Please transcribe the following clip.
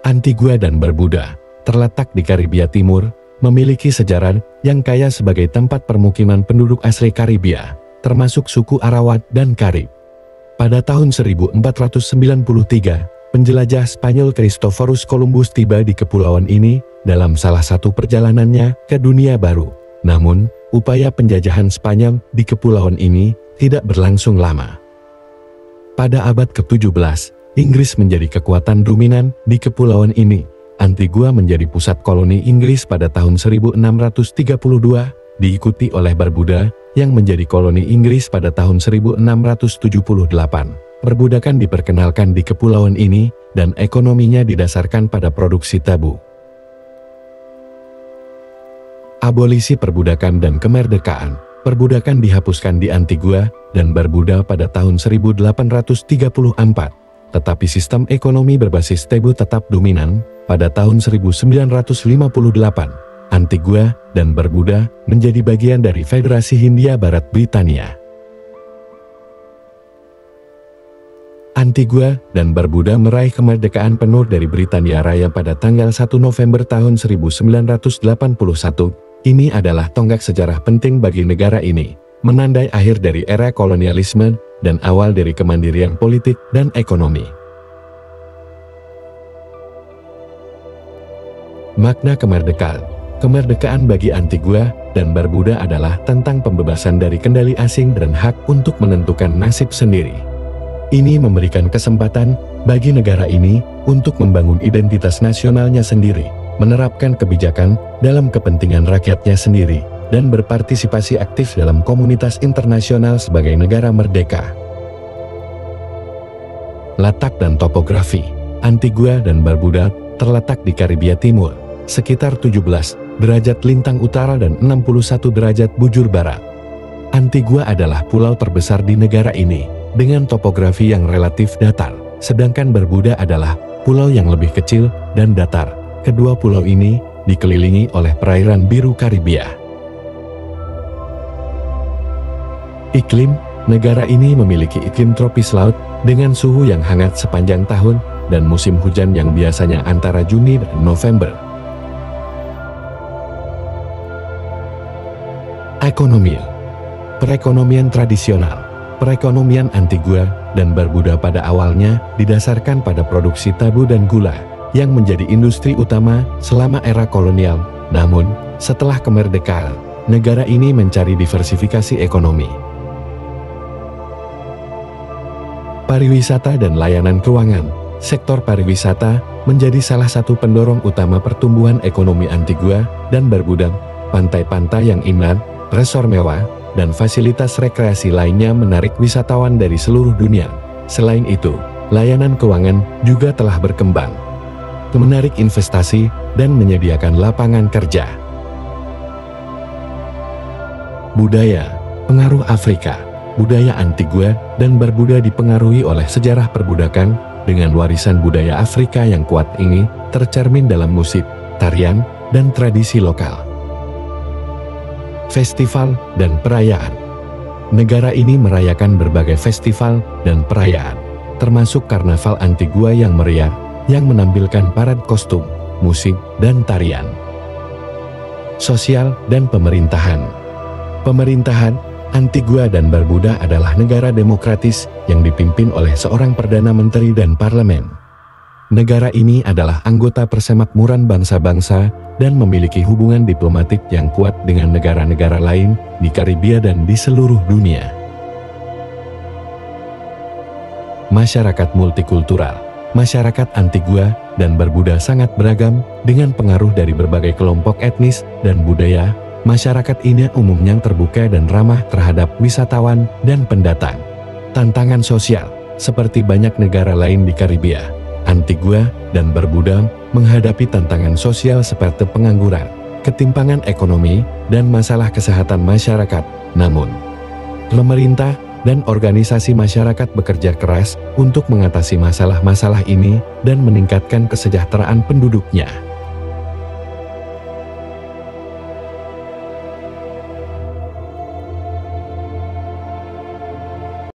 Antigua dan Barbuda, terletak di Karibia Timur, memiliki sejarah yang kaya sebagai tempat permukiman penduduk asli Karibia, termasuk suku Arawak dan Karib. Pada tahun 1493, penjelajah Spanyol Christophorus Columbus tiba di kepulauan ini dalam salah satu perjalanannya ke dunia baru. Namun, upaya penjajahan Spanyol di kepulauan ini tidak berlangsung lama. Pada abad ke-17, Inggris menjadi kekuatan dominan di kepulauan ini. Antigua menjadi pusat koloni Inggris pada tahun 1632, diikuti oleh Barbuda yang menjadi koloni Inggris pada tahun 1678. Perbudakan diperkenalkan di kepulauan ini dan ekonominya didasarkan pada produksi tabu. Abolisi perbudakan dan kemerdekaan. Perbudakan dihapuskan di Antigua dan Barbuda pada tahun 1834. Tetapi sistem ekonomi berbasis tabu tetap dominan. Pada tahun 1958, Antigua dan Barbuda menjadi bagian dari Federasi Hindia Barat Britania. Antigua dan Barbuda meraih kemerdekaan penuh dari Britania Raya pada tanggal 1 November tahun 1981. Ini adalah tonggak sejarah penting bagi negara ini, menandai akhir dari era kolonialisme dan awal dari kemandirian politik dan ekonomi. Makna kemerdekaan. Kemerdekaan bagi Antigua dan Barbuda adalah tentang pembebasan dari kendali asing dan hak untuk menentukan nasib sendiri. Ini memberikan kesempatan bagi negara ini untuk membangun identitas nasionalnya sendiri, menerapkan kebijakan dalam kepentingan rakyatnya sendiri, dan berpartisipasi aktif dalam komunitas internasional sebagai negara merdeka. Latak dan topografi. Antigua dan Barbuda terletak di Karibia Timur, sekitar 17 derajat lintang utara dan 61 derajat bujur barat. Antigua adalah pulau terbesar di negara ini, dengan topografi yang relatif datar, sedangkan Barbuda adalah pulau yang lebih kecil dan datar. Kedua pulau ini dikelilingi oleh perairan biru Karibia. Iklim. Negara ini memiliki iklim tropis laut dengan suhu yang hangat sepanjang tahun dan musim hujan yang biasanya antara Juni dan November. Ekonomi. Perekonomian tradisional. Perekonomian Antigua dan Barbuda pada awalnya didasarkan pada produksi tabu dan gula, yang menjadi industri utama selama era kolonial. Namun, setelah kemerdekaan, negara ini mencari diversifikasi ekonomi. Pariwisata dan layanan keuangan. Sektor pariwisata menjadi salah satu pendorong utama pertumbuhan ekonomi Antigua dan Barbuda. Pantai-pantai yang indah, resor mewah, dan fasilitas rekreasi lainnya menarik wisatawan dari seluruh dunia. Selain itu, layanan keuangan juga telah berkembang, menarik investasi, dan menyediakan lapangan kerja. Budaya. Pengaruh Afrika. Budaya Antigua dan Barbuda dipengaruhi oleh sejarah perbudakan, dengan warisan budaya Afrika yang kuat ini tercermin dalam musik, tarian, dan tradisi lokal. Festival dan perayaan. Negara ini merayakan berbagai festival dan perayaan, termasuk Karnaval Antigua yang meriah, yang menampilkan parad kostum, musik, dan tarian. Sosial dan pemerintahan. Pemerintahan. Antigua dan Barbuda adalah negara demokratis yang dipimpin oleh seorang Perdana Menteri dan Parlemen. Negara ini adalah anggota Persemakmuran Bangsa-Bangsa dan memiliki hubungan diplomatik yang kuat dengan negara-negara lain di Karibia dan di seluruh dunia. Masyarakat multikultural. Masyarakat Antigua dan Barbuda sangat beragam dengan pengaruh dari berbagai kelompok etnis dan budaya. Masyarakat ini umumnya terbuka dan ramah terhadap wisatawan dan pendatang. Tantangan sosial. Seperti banyak negara lain di Karibia, Antigua dan Barbuda menghadapi tantangan sosial seperti pengangguran, ketimpangan ekonomi, dan masalah kesehatan masyarakat. Namun, pemerintah dan organisasi masyarakat bekerja keras untuk mengatasi masalah-masalah ini dan meningkatkan kesejahteraan penduduknya.